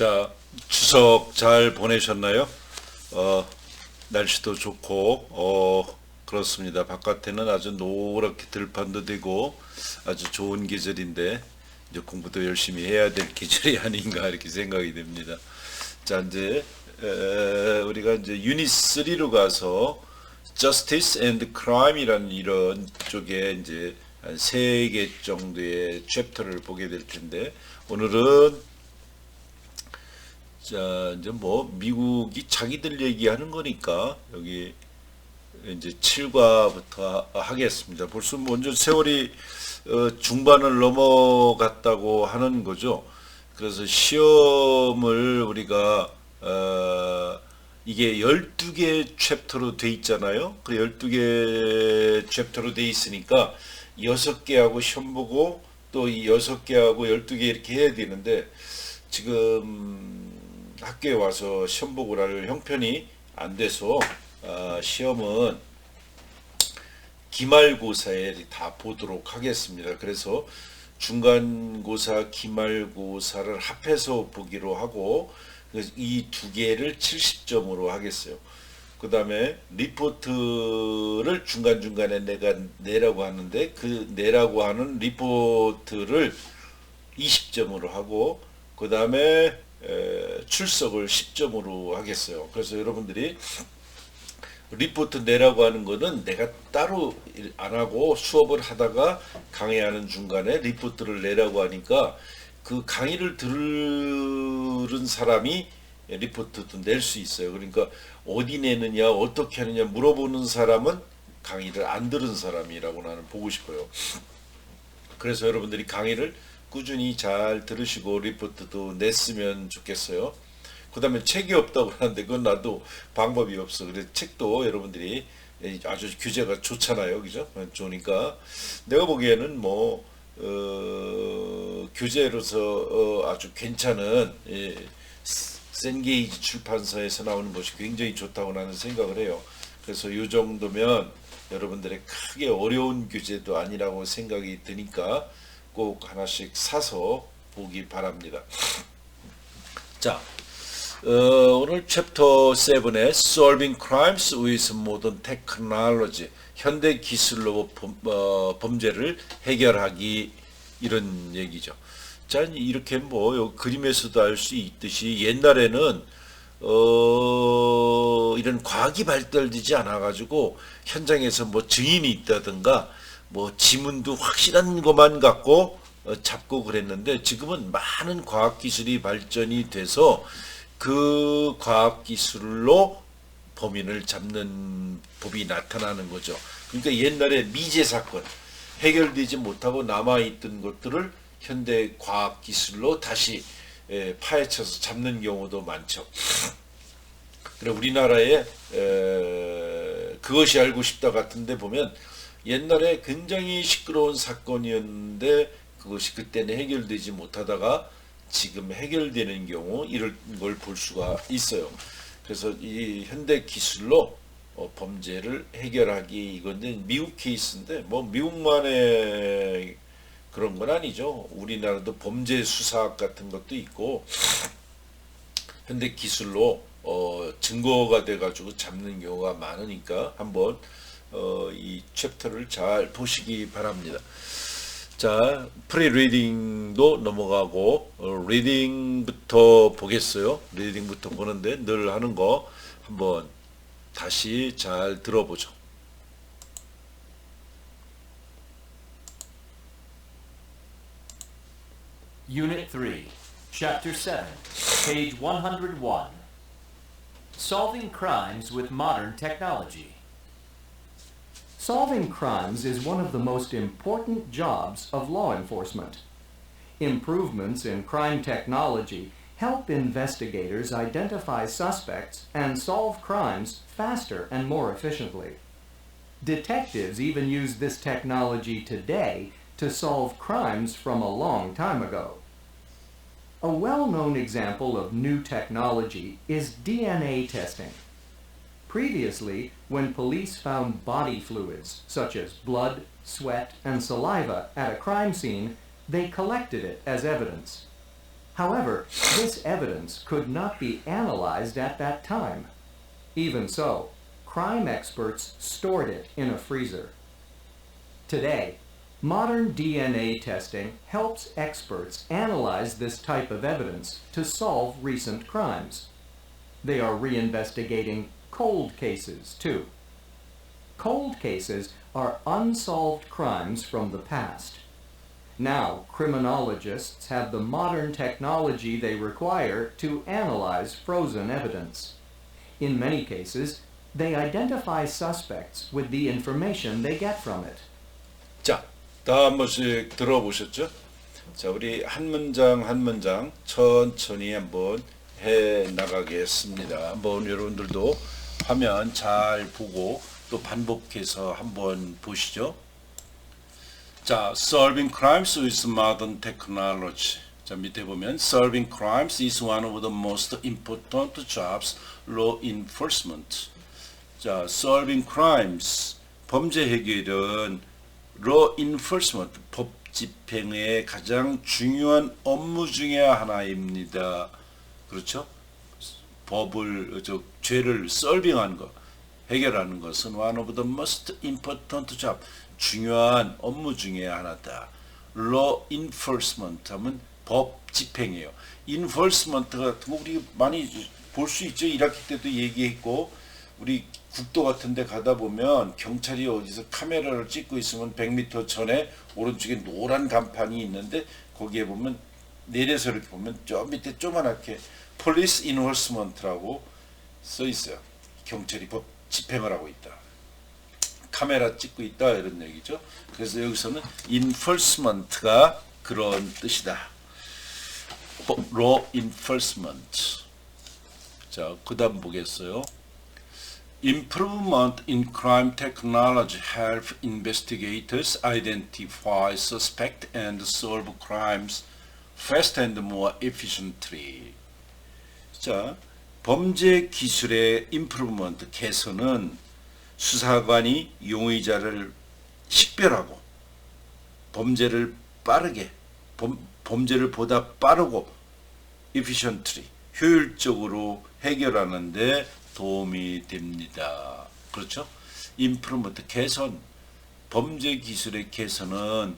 자, 추석 잘 보내셨나요? 날씨도 좋고, 그렇습니다. 바깥에는 아주 노랗게 들판도 되고 아주 좋은 계절인데 이제 공부도 열심히 해야 될 계절이 아닌가 이렇게 생각이 됩니다. 자, 이제 우리가 이제 유닛 3로 가서 Justice and Crime이라는 이런 쪽에 이제 한 3개 정도의 챕터를 보게 될 텐데 오늘은 자, 이제 뭐 미국이 자기들 얘기하는 거니까 여기 이제 7과부터 하겠습니다. 벌써 먼저 세월이 중반을 넘어갔다고 하는 거죠. 그래서 시험을 우리가 이게 12개 챕터로 돼 있잖아요. 그 12개 챕터로 돼 있으니까 6개하고 시험 보고 또 이 6개하고 12개 이렇게 해야 되는데 지금 학교에 와서 시험 보고 할 형편이 안 돼서 시험은 기말고사에 다 보도록 하겠습니다. 그래서 중간고사, 기말고사를 합해서 보기로 하고 이 두 개를 70점으로 하겠어요. 그 다음에 리포트를 중간중간에 내가 내라고 하는데 그 내라고 하는 리포트를 20점으로 하고 그 다음에 출석을 10점으로 하겠어요. 그래서 여러분들이 리포트 내라고 하는 거는 내가 따로 안 하고 수업을 하다가 강의하는 중간에 리포트를 내라고 하니까 그 강의를 들은 사람이 리포트도 낼 수 있어요. 그러니까 어디 내느냐 어떻게 하느냐 물어보는 사람은 강의를 안 들은 사람이라고 나는 보고 싶어요. 그래서 여러분들이 강의를 꾸준히 잘 들으시고 리포트도 냈으면 좋겠어요. 그 다음에 책이 없다고 하는데 그건 나도 방법이 없어. 그래서 책도 여러분들이 아주 교재가 좋잖아요. 그죠? 좋으니까 내가 보기에는 뭐 교재로서 아주 괜찮은 센게이지 출판사에서 나오는 것이 굉장히 좋다고 나는 생각을 해요. 그래서 이 정도면 여러분들의 크게 어려운 교재도 아니라고 생각이 드니까 꼭 하나씩 사서 보기 바랍니다. 자, 오늘 챕터 7의 Solving Crimes with Modern Technology, 현대 기술로 범죄를 해결하기 이런 얘기죠. 자, 이렇게 뭐 그림에서도 알 수 있듯이 옛날에는 이런 과학이 발달되지 않아 가지고 현장에서 뭐 증인이 있다든가 뭐 지문도 확실한 것만 갖고 잡고 그랬는데 지금은 많은 과학 기술이 발전이 돼서 그 과학 기술로 범인을 잡는 법이 나타나는 거죠. 그러니까 옛날에 미제 사건 해결되지 못하고 남아있던 것들을 현대 과학 기술로 다시 파헤쳐서 잡는 경우도 많죠. 그래 우리나라에 그것이 알고 싶다 같은데 보면 옛날에 굉장히 시끄러운 사건이었는데 그것이 그때는 해결되지 못하다가 지금 해결되는 경우 이런 걸 볼 수가 있어요. 그래서 이 현대 기술로 범죄를 해결하기 이건 미국 케이스인데 뭐 미국만의 그런 건 아니죠. 우리나라도 범죄 수사학 같은 것도 있고 현대 기술로 증거가 돼가지고 잡는 경우가 많으니까 한번 이 챕터를 잘 보시기 바랍니다. 자, 프리 리딩도 넘어가고 리딩부터 보겠어요. 리딩부터 보는데 늘 하는 거 한번 다시 잘 들어보죠. Unit 3, Chapter 7, page 101. Solving crimes with modern technology. Solving crimes is one of the most important jobs of law enforcement. Improvements in crime technology help investigators identify suspects and solve crimes faster and more efficiently. Detectives even use this technology today to solve crimes from a long time ago. A well-known example of new technology is DNA testing. Previously, when police found body fluids, such as blood, sweat, and saliva at a crime scene, they collected it as evidence. However, this evidence could not be analyzed at that time. Even so, crime experts stored it in a freezer. Today, modern DNA testing helps experts analyze this type of evidence to solve recent crimes. They are reinvestigating cold cases, too. Cold cases are unsolved crimes from the past. Now, criminologists have the modern technology they require to analyze frozen evidence. In many cases, they identify suspects with the information they get from it. 자, 다 한 번씩 들어보셨죠? 자, 우리 한 문장 한 문장 천천히 한번 해 나가겠습니다. 한번 여러분들도 화면 잘 보고 또 반복해서 한번 보시죠. 자, solving crimes with modern technology. 자, 밑에 보면 solving crimes is one of the most important jobs law enforcement. 자, solving crimes 범죄 해결은 law enforcement 법 집행의 가장 중요한 업무 중에 하나입니다. 그렇죠? 법을 죄를 solving하는 거, 해결하는 것은 one of the most important job, 중요한 업무 중에 하나다. law enforcement 하면 법 집행이에요. enforcement 같은 거 우리 많이 볼 수 있죠. 1학기 때도 얘기했고, 우리 국도 같은 데 가다 보면 경찰이 어디서 카메라를 찍고 있으면 100m 전에 오른쪽에 노란 간판이 있는데 거기에 보면 내려서 이렇게 보면 저 밑에 조그맣게 police enforcement라고 써 있어요. 경찰이 법 집행을 하고 있다. 카메라 찍고 있다 이런 얘기죠. 그래서 여기서는 enforcement가 그런 뜻이다. law enforcement. 자, 그다음 보겠어요. Improvement in crime technology help investigators identify suspects and solve crimes faster and more efficiently. 자, 범죄 기술의 improvement, 개선은 수사관이 용의자를 식별하고 범죄를 빠르게, 범죄를 보다 빠르고 efficiently, 효율적으로 해결하는 데 도움이 됩니다. 그렇죠? improvement, 개선, 범죄 기술의 개선은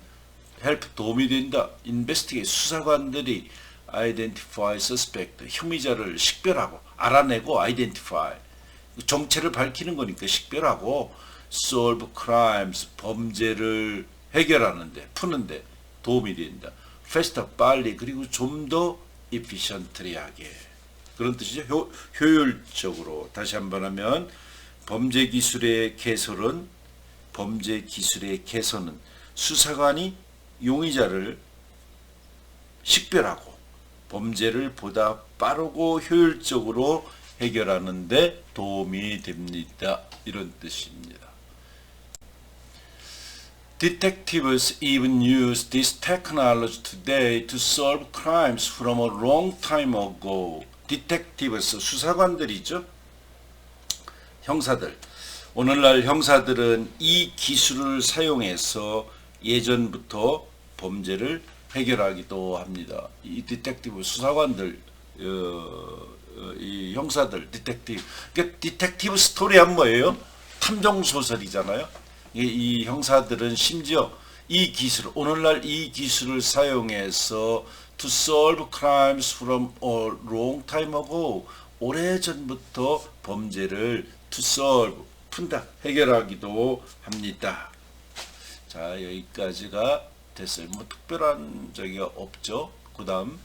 help, 도움이 된다. investigate, 수사관들이 identify suspect, 혐의자를 식별하고 알아내고 identify, 정체를 밝히는 거니까 식별하고 solve crimes, 범죄를 해결하는데, 푸는데 도움이 된다. faster, 빨리, 그리고 좀 더 efficiently하게, 그런 뜻이죠. 효율적으로. 다시 한번 하면 범죄 기술의 개선은 수사관이 용의자를 식별하고 범죄를 보다 빠르고 효율적으로 해결하는 데 도움이 됩니다. 이런 뜻입니다. Detectives even use this technology today to solve crimes from a long time ago. Detectives, 수사관들이죠. 형사들. 오늘날 형사들은 이 기술을 사용해서 예전부터 범죄를 해결하기도 합니다. 이 디텍티브 수사관들, 이 형사들, 디텍티브. 그러니까 디텍티브 스토리 하면 뭐예요? 탐정 소설이잖아요. 이 형사들은 심지어 이 기술, 오늘날 이 기술을 사용해서 to solve crimes from a long time ago, 오래전부터 범죄를 to solve, 푼다, 해결하기도 합니다. 자, 여기까지가 됐어요. 뭐 특별한 적이 없죠. 그 다음,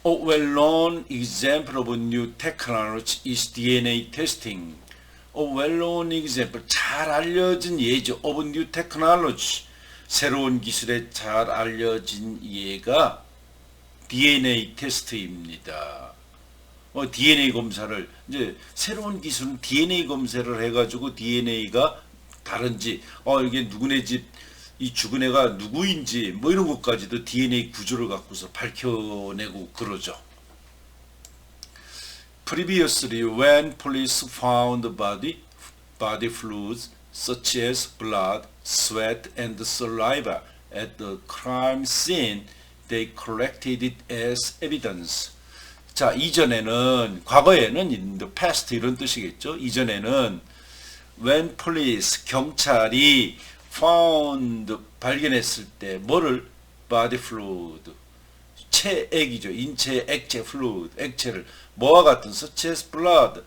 A well-known example of new technology is DNA testing. A well-known example, 잘 알려진 예죠. of new technology, 새로운 기술에 잘 알려진 예가 DNA 테스트입니다. DNA 검사를, 이제 새로운 기술은 DNA 검사를 해가지고 DNA가 다른지, 이게 누구네 집 이 죽은 애가 누구인지 뭐 이런 것까지도 DNA 구조를 갖고서 밝혀내고 그러죠. Previously, when police found body fluids such as blood, sweat, and saliva at the crime scene, they collected it as evidence. 자, 이전에는, 과거에는 in the past 이런 뜻이겠죠. 이전에는 when police, 경찰이 found, 발견했을 때 뭐를? body fluid, 체액이죠. 인체 액체 fluid, 액체를 뭐와 같은 such as blood,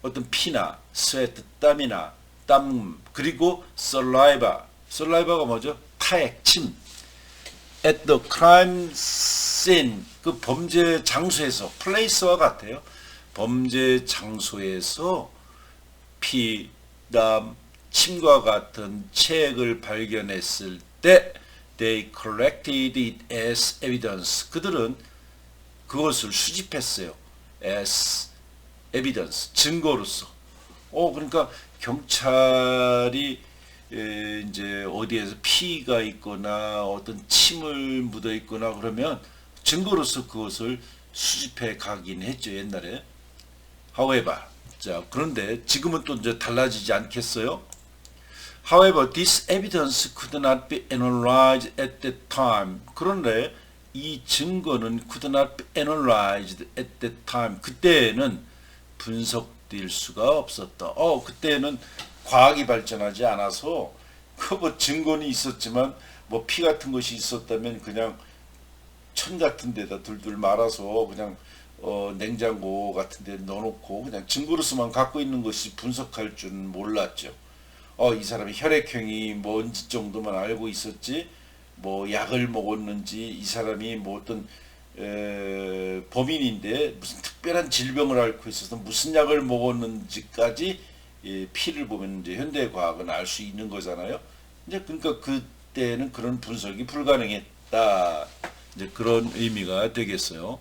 어떤 피나 sweat, 땀이나 땀, 그리고 saliva가 뭐죠? 타액, 침. at the crime scene, 그 범죄 장소에서, place와 같아요. 범죄 장소에서 피, 땀, 침과 같은 체액을 발견했을 때 they collected it as evidence. 그들은 그것을 수집했어요. as evidence, 증거로서. 그러니까 경찰이 이제 어디에서 피가 있거나 어떤 침을 묻어 있거나 그러면 증거로서 그것을 수집해 가긴 했죠, 옛날에. However, 자, 그런데 지금은 또 이제 달라지지 않겠어요? However, this evidence could not be analyzed at that time. 그런데 이 증거는 could not be analyzed at that time. 그때는 분석될 수가 없었다. 그때는 과학이 발전하지 않아서 그 뭐 증거는 있었지만 뭐 피 같은 것이 있었다면 그냥 천 같은 데다 둘둘 말아서 그냥 냉장고 같은 데 넣어놓고 그냥 증거로서만 갖고 있는 것이 분석할 줄은 몰랐죠. 이 사람이 혈액형이 뭔지 정도만 알고 있었지, 뭐 약을 먹었는지, 이 사람이 뭐 어떤 범인인데 무슨 특별한 질병을 앓고 있어서 무슨 약을 먹었는지까지 피를 보면 이제 현대 과학은 알 수 있는 거잖아요. 이제 그러니까 그때는 그런 분석이 불가능했다. 이제 그런 의미가 되겠어요.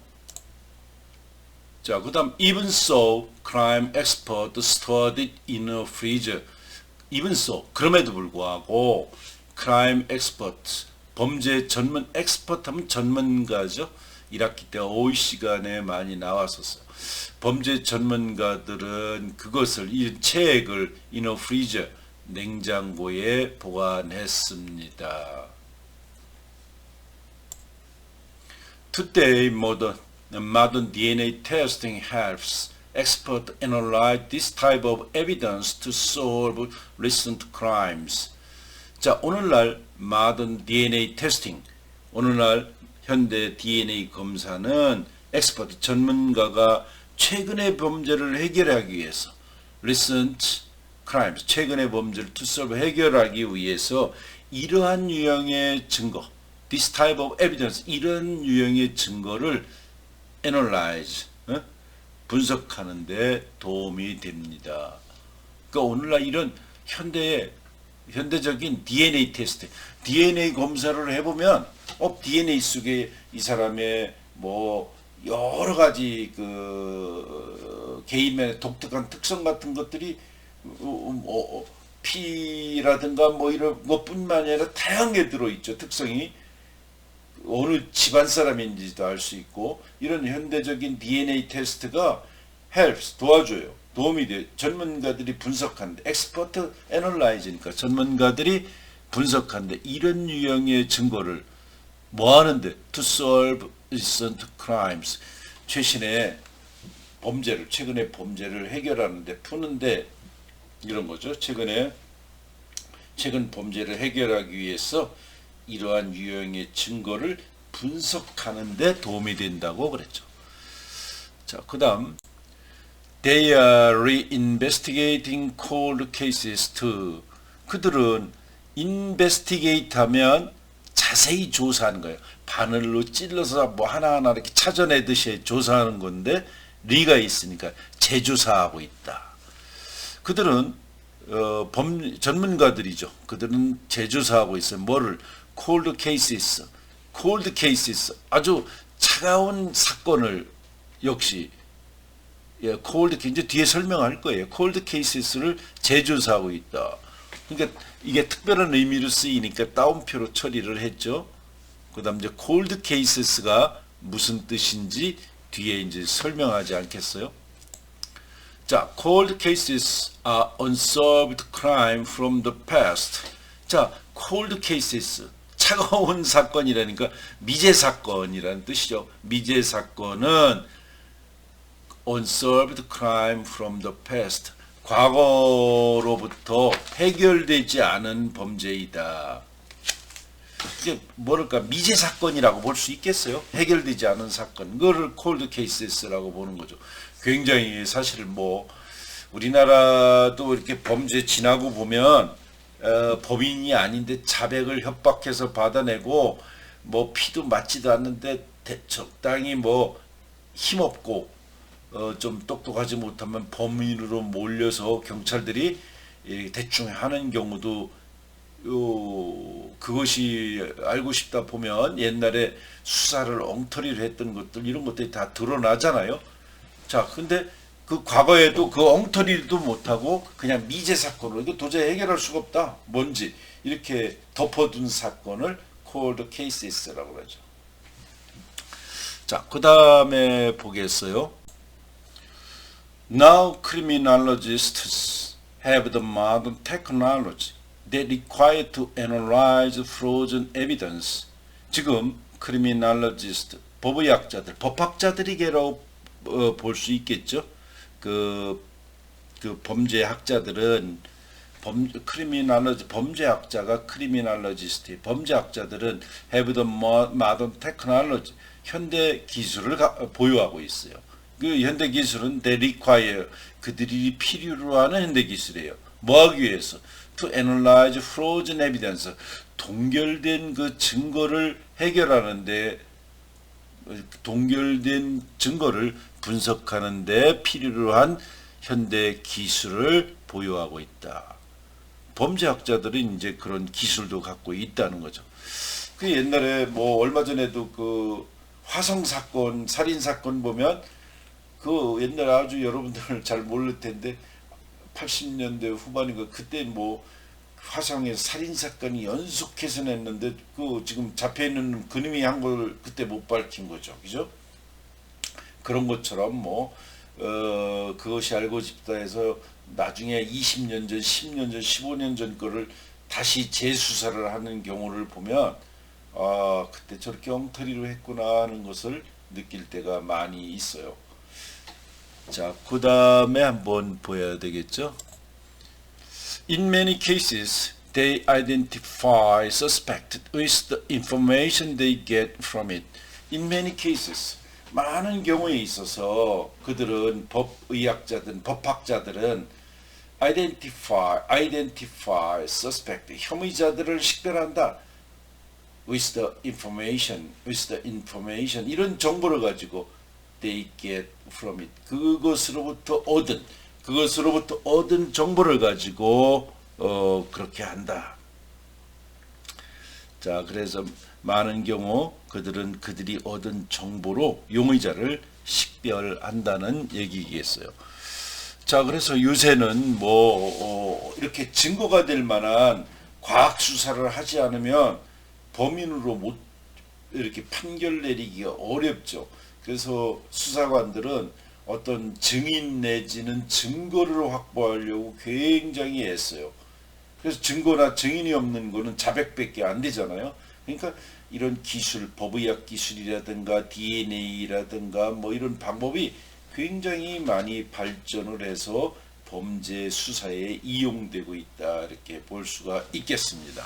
자, 그다음 even so, crime expert stored it in a freezer. even so, 그럼에도 불구하고 crime expert, 범죄 전문, expert 하면 전문가죠. 1학기 때 5 시간에 많이 나왔었어요. 범죄 전문가들은 그것을, 이 체액을 in a freezer, 냉장고에 보관했습니다. Today, modern DNA testing helps experts analyze this type of evidence to solve recent crimes. 자, 오늘날 modern DNA testing, 오늘날 현대 DNA 검사는 엑스퍼트, 전문가가 최근의 범죄를 해결하기 위해서, recent crimes, 최근의 범죄를 to solve, 해결하기 위해서 이러한 유형의 증거, this type of evidence, 이런 유형의 증거를 analyze, 분석하는 데 도움이 됩니다. 그러니까 오늘날 이런 현대적인 DNA 테스트, DNA 검사를 해보면 DNA 속에 이 사람의 뭐 여러 가지 그 개인의 독특한 특성 같은 것들이 피라든가 뭐 이런 것뿐만 아니라 다양하게 들어있죠. 특성이 어느 집안 사람인지도 알 수 있고, 이런 현대적인 DNA 테스트가 helps, 도와줘요. 도움이 돼요. 전문가들이 분석하는데, expert analyze니까 전문가들이 분석하는데 이런 유형의 증거를 뭐 하는데? to solve recent crimes, 최근의 범죄를 해결하는데, 푸는데, 이런 거죠. 최근 범죄를 해결하기 위해서 이러한 유형의 증거를 분석하는 데 도움이 된다고 그랬죠. 자, 그 다음 They are reinvestigating cold cases too. 그들은 investigate 하면 자세히 조사하는 거예요. 바늘로 찔러서 뭐 하나하나 이렇게 찾아내듯이 조사하는 건데, 리가 있으니까 재조사하고 있다. 그들은 전문가들이죠. 그들은 재조사하고 있어요. 뭐를? cold cases, 아주 차가운 사건을, 역시 cold case, 뒤에 설명할 거예요. cold cases를 재조사하고 있다. 그러니까 이게 특별한 의미로 쓰이니까 따옴표로 처리를 했죠. 그 다음 이제 cold cases가 무슨 뜻인지 뒤에 이제 설명하지 않겠어요? 자, cold cases are unsolved crime from the past. 자, cold cases, 차가운 사건이라니까 미제 사건이라는 뜻이죠. 미제 사건은 unsolved crime from the past. 과거로부터 해결되지 않은 범죄이다. 이게 뭐랄까 미제 사건이라고 볼 수 있겠어요? 해결되지 않은 사건. 그거를 cold cases라고 보는 거죠. 굉장히 사실 뭐 우리나라도 이렇게 범죄 지나고 보면 범인이 아닌데 자백을 협박해서 받아내고 뭐 피도 맞지도 않는데 적당히 뭐 힘없고 좀 똑똑하지 못하면 범인으로 몰려서 경찰들이 대충 하는 경우도 그것이 알고 싶다 보면 옛날에 수사를 엉터리를 했던 것들 이런 것들이 다 드러나잖아요. 자, 근데 그 과거에도 그 엉터리도 못하고 그냥 미제 사건으로 이거 도저히 해결할 수가 없다. 뭔지 이렇게 덮어둔 사건을 cold cases라고 그러죠. 자, 그 다음에 보겠어요. Now criminologists have the modern technology that require to analyze frozen evidence. 지금 criminologist, 법의학자들, 법학자들이게로 볼 수 있겠죠. 그 범죄학자들은 크리미널러지 범죄학자가 크리미널러지스트 범죄학자들은 have the modern technology 현대 기술을 보유하고 있어요. 그 현대 기술은 they require 그들이 필요로 하는 현대 기술이에요. 뭐 하기 위해서? To analyze frozen evidence 동결된 그 증거를 해결하는데 동결된 증거를 분석하는데 필요로 한 현대 기술을 보유하고 있다. 범죄학자들은 이제 그런 기술도 갖고 있다는 거죠. 그 옛날에 뭐 얼마 전에도 그 화성 사건, 살인 사건 보면 그 옛날에 아주 여러분들 잘 모를 텐데 80년대 후반인가 그때 뭐 화성에 살인 사건이 연속해서 냈는데 그 지금 잡혀 있는 그놈이 한 걸 그때 못 밝힌 거죠, 그죠? 그런 것처럼 뭐 그것이 알고 싶다 해서 나중에 20년 전, 10년 전, 15년 전 거를 다시 재수사를 하는 경우를 보면 아 그때 저렇게 엉터리로 했구나 하는 것을 느낄 때가 많이 있어요. 자, 그 다음에 한번 보여야 되겠죠. In many cases, they identify suspect with the information they get from it. In many cases, 많은 경우에 있어서 그들은 법의학자든 법학자들은 identify suspect 혐의자들을 식별한다. with the information 이런 정보를 가지고 they get from it 그것으로부터 얻은 정보를 가지고 그렇게 한다. 자, 그래서 많은 경우 그들이 얻은 정보로 용의자를 식별한다는 얘기겠어요. 자, 그래서 요새는 뭐 이렇게 증거가 될 만한 과학 수사를 하지 않으면 범인으로 못 이렇게 판결 내리기가 어렵죠. 그래서 수사관들은 어떤 증인 내지는 증거를 확보하려고 굉장히 애써요. 그래서 증거나 증인이 없는 거는 자백밖에 안 되잖아요. 그러니까 이런 기술, 법의학 기술이라든가 DNA라든가 뭐 이런 방법이 굉장히 많이 발전을 해서 범죄 수사에 이용되고 있다 이렇게 볼 수가 있겠습니다.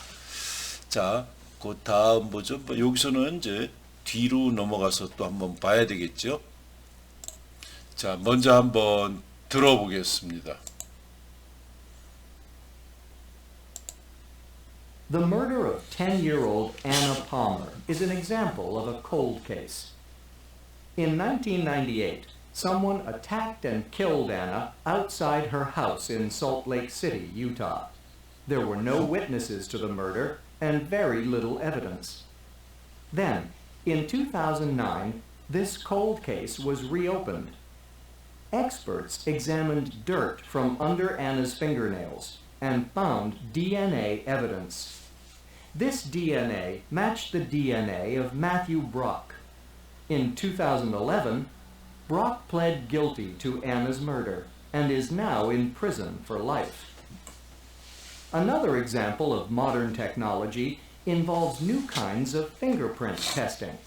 자, 그 다음 보죠. 여기서는 이제 뒤로 넘어가서 또 한번 봐야 되겠죠. 자, 먼저 한번 들어보겠습니다. The murder of 10-year-old Anna Palmer is an example of a cold case. In 1998, someone attacked and killed Anna outside her house in Salt Lake City, Utah. There were no witnesses to the murder and very little evidence. Then, in 2009, this cold case was reopened. Experts examined dirt from under Anna's fingernails and found DNA evidence. This DNA matched the DNA of Matthew Brock. In 2011, Brock pled guilty to Anna's murder and is now in prison for life. Another example of modern technology involves new kinds of fingerprint testing.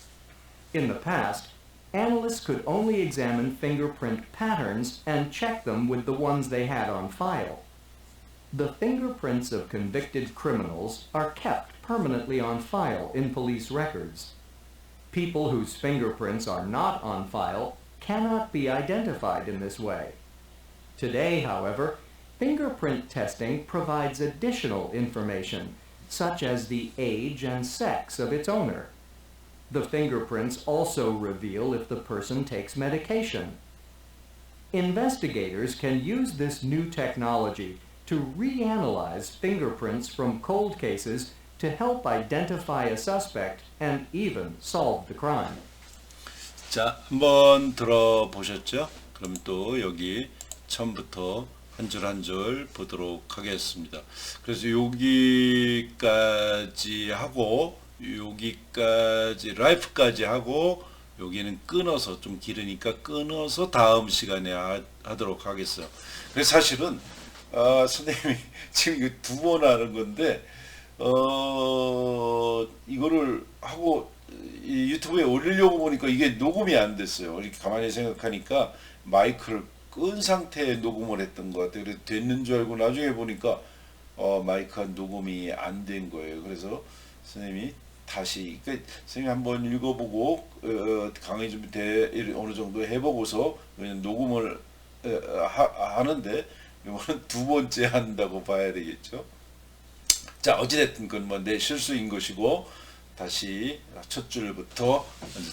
In the past, analysts could only examine fingerprint patterns and check them with the ones they had on file. The fingerprints of convicted criminals are kept permanently on file in police records. People whose fingerprints are not on file cannot be identified in this way. Today, however, fingerprint testing provides additional information, such as the age and sex of its owner. The fingerprints also reveal if the person takes medication. Investigators can use this new technology to reanalyze fingerprints from cold cases to help identify a suspect and even solve the crime. 자, 한번 들어보셨죠? 그럼 또 여기 처음부터 한 줄 한 줄 보도록 하겠습니다. 그래서 여기까지 하고 여기까지 라이프까지 하고 여기는 끊어서 좀 길으니까 끊어서 다음 시간에 하도록 하겠어요. 그래서 사실은 선생님이 지금 이거 2번 하는 건데 이거를 하고 이 유튜브에 올리려고 보니까 이게 녹음이 안 됐어요. 이렇게 가만히 생각하니까 마이크를 끈 상태에 녹음을 했던 것 같아요. 그래서 됐는 줄 알고 나중에 보니까 마이크가 녹음이 안 된 거예요. 그래서 선생님이 다시 선생님 한번 읽어보고 강의 준비 어느 정도 해보고서 그냥 녹음을 하는데 이거는 2번째 한다고 봐야 되겠죠. 자, 어찌됐든 그건 뭐 내 실수인 것이고 다시 첫 줄부터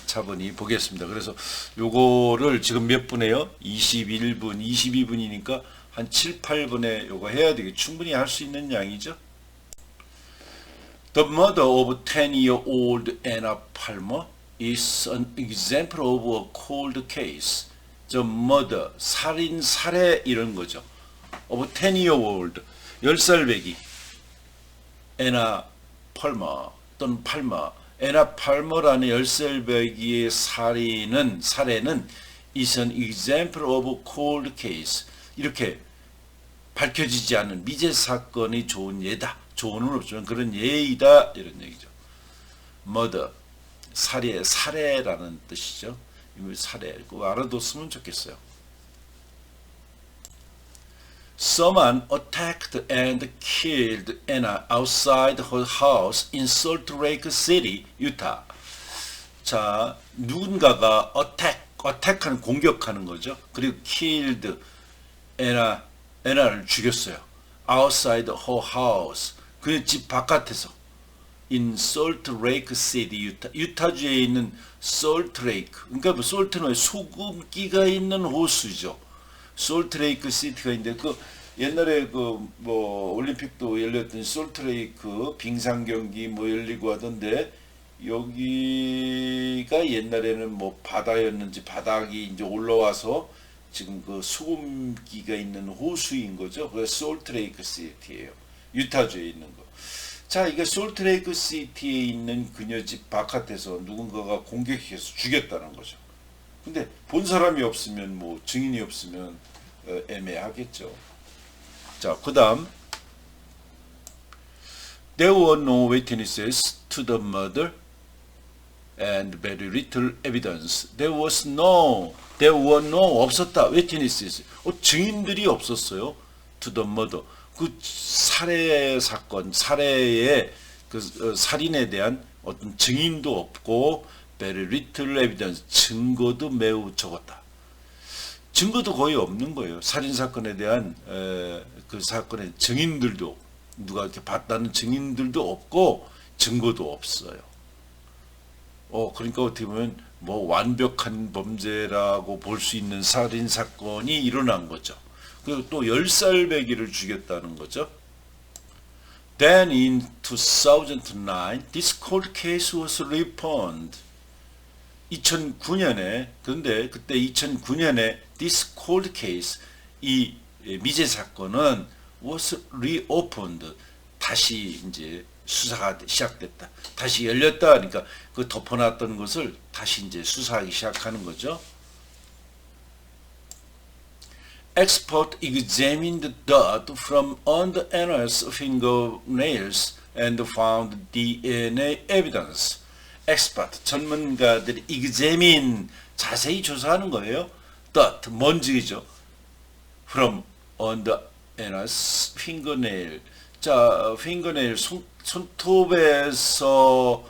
차분히 보겠습니다. 그래서 요거를 지금 몇 분에요? 21분, 22분이니까 한 7, 8분에 요거 해야 되게 충분히 할 수 있는 양이죠. The murder of 10-year-old Anna Palmer is an example of a cold case. The murder, 살인, 살해 이런 거죠. of 10-year-old, 10살 배기 Anna Palmer 또는 팔머, 에나 팔머라는 10살 배기의 살해는 is an example of a cold case. 이렇게 밝혀지지 않은 미제 사건이 좋은 예다. 좋은은 없지만 그런 예이다 이런 얘기죠. murder, 살해라는 뜻이죠. 살해, 그거 알아뒀으면 좋겠어요. Someone attacked and killed Anna outside her house in Salt Lake City, Utah. 자, 누군가가 attack하는 공격하는 거죠. 그리고 killed Anna를 죽였어요. outside her house, 그 집 바깥에서. in Salt Lake City, Utah. 유타주에 있는 Salt Lake. 그러니까 뭐 솔트는 소금기가 있는 호수죠. 솔트레이크 시티가 있는데 그 옛날에 그 뭐 올림픽도 열렸던 솔트레이크 빙상 경기 뭐 열리고 하던데 여기가 옛날에는 뭐 바다였는지 바닥이 이제 올라와서 지금 그 소금기가 있는 호수인 거죠. 그게 솔트레이크 시티예요. 유타주에 있는 거. 자, 이게 솔트레이크 시티에 있는 그녀 집 바깥에서 누군가가 공격해서 죽였다는 거죠. 근데 본 사람이 없으면 뭐 증인이 없으면 애매하겠죠. 자, 그다음 There were no witnesses to the murder and very little evidence. There were no 없었다. witnesses. 증인들이 없었어요. To the murder. 그 살해 사건, 살해의 그 살인에 대한 어떤 증인도 없고 very little evidence, 증거도 매우 적었다. 증거도 거의 없는 거예요. 살인사건에 대한 그 사건의 증인들도 누가 이렇게 봤다는 증인들도 없고 증거도 없어요. 그러니까 어떻게 보면 뭐 완벽한 범죄라고 볼 수 있는 살인사건이 일어난 거죠. 그리고 또 10살 배기를 죽였다는 거죠. Then in 2009, this cold case was reopened. 2009년에 그런데 그때 2009년에 this cold case 이 미제 사건은 was reopened 다시 이제 수사가 시작됐다. 다시 열렸다. 그러니까 그 덮어놨던 것을 다시 이제 수사하기 시작하는 거죠. Expert examined dirt from under Anna's fingernails and found DNA evidence. expert, 전문가들이 examine, 자세히 조사하는 거예요. that, 먼지죠. from on the fingernail. 자, fingernail, 손톱에서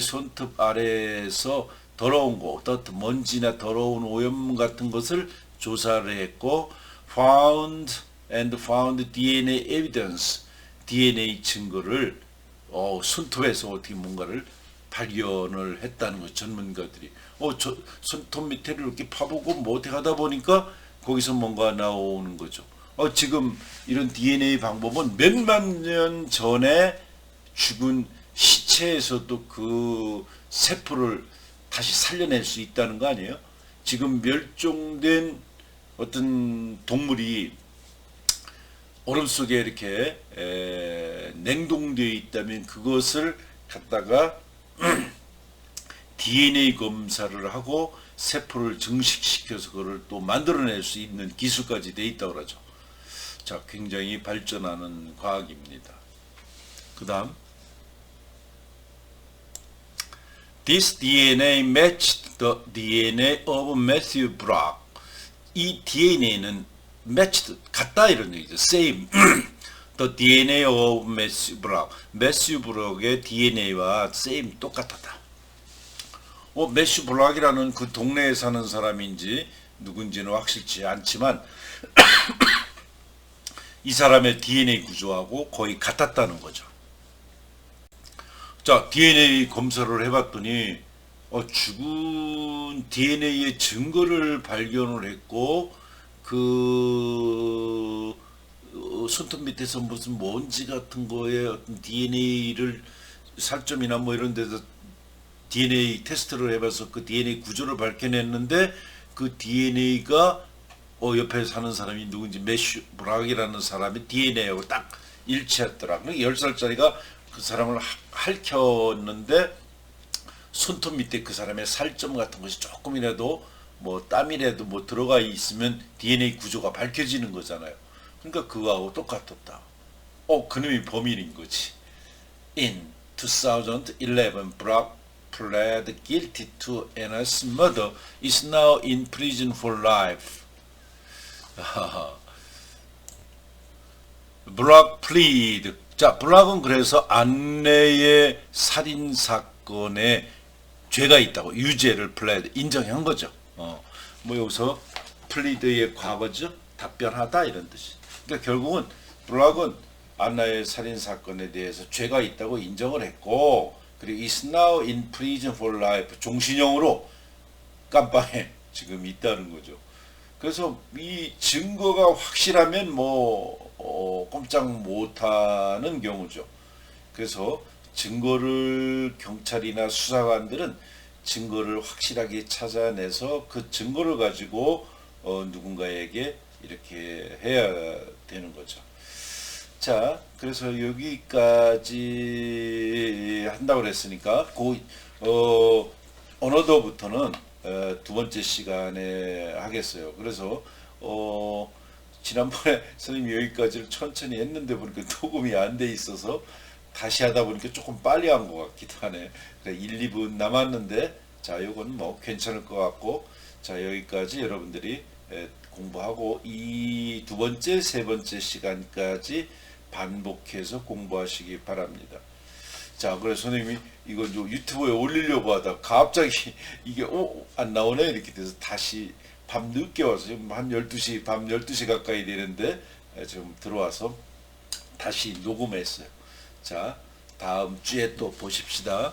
손톱 아래에서 더러운 거, that, 먼지나 더러운 오염 같은 것을 조사를 했고, found DNA evidence, DNA 증거를 손톱에서 어떻게 뭔가를 발견을 했다는 거. 전문가들이 저 손톱 밑에를 이렇게 파보고 뭐 어떻게 하다 보니까 거기서 뭔가 나오는 거죠. 지금 이런 DNA 방법은 몇만 년 전에 죽은 시체에서도 그 세포를 다시 살려낼 수 있다는 거 아니에요? 지금 멸종된 어떤 동물이 얼음 속에 이렇게 냉동되어 있다면 그것을 갖다가 DNA 검사를 하고 세포를 증식시켜서 그걸 또 만들어낼 수 있는 기술까지 돼 있다고 그러죠. 자, 굉장히 발전하는 과학입니다. 그 다음, This DNA matched the DNA of Matthew Brock. 이 DNA는 matched, 같다 이런 얘기죠. Same. The DNA of Matthew Brock. 매슈 브록의 DNA와 same, 똑같았다. 매슈 브록이라는 그 동네에 사는 사람인지 누군지는 확실치 않지만 이 사람의 DNA 구조하고 거의 같았다는 거죠. 자, DNA 검사를 해봤더니 죽은 DNA의 증거를 발견을 했고 그 손톱 밑에서 무슨 먼지 같은 거에 어떤 DNA를 살점이나 뭐 이런 데서 DNA 테스트를 해봐서 그 DNA 구조를 밝혀냈는데 그 DNA가 옆에 사는 사람이 누군지 매슈 브락이라는 사람의 DNA하고 딱 일치했더라. 10살짜리가 그 사람을 핥혔는데 손톱 밑에 그 사람의 살점 같은 것이 조금이라도 뭐 땀이라도 뭐 들어가 있으면 DNA 구조가 밝혀지는 거잖아요. 그러니까 그거하고 똑같았다. 그놈이 범인인 거지. In 2011, Brock pled guilty to Anna's murder. Is now in prison for life. Brock plead. 자, 브락은 그래서 안내의 살인 사건에 죄가 있다고 유죄를 plead 인정한 거죠. 뭐 여기서 plead의 과거죠. 답변하다 이런 뜻이. 그러니까 결국은 브락은 안나의 살인 사건에 대해서 죄가 있다고 인정을 했고, 그리고 is now in prison for life, 종신형으로 감방에 지금 있다는 거죠. 그래서 이 증거가 확실하면 꼼짝 못하는 경우죠. 그래서 증거를 경찰이나 수사관들은 증거를 확실하게 찾아내서 그 증거를 가지고 누군가에게 이렇게 해야 되는 거죠. 자, 그래서 여기까지 한다고 그랬으니까 어너더부터는 두 번째 시간에 하겠어요. 그래서 지난번에 선생님이 여기까지를 천천히 했는데 보니까 녹음이 안 돼 있어서 다시 하다 보니까 조금 빨리 한 것 같기도 하네. 1, 2분 남았는데, 자, 요건 뭐 괜찮을 것 같고, 자, 여기까지 여러분들이 공부하고 이 두 번째, 세 번째 시간까지 반복해서 공부하시기 바랍니다. 자, 그래서 선생님이 이거 유튜브에 올리려고 하다 갑자기 이게 안 나오네 이렇게 돼서 다시 밤 늦게 와서 지금 한 12시, 밤 12시 가까이 되는데 지금 들어와서 다시 녹음했어요. 자, 다음 주에 또 보십시다.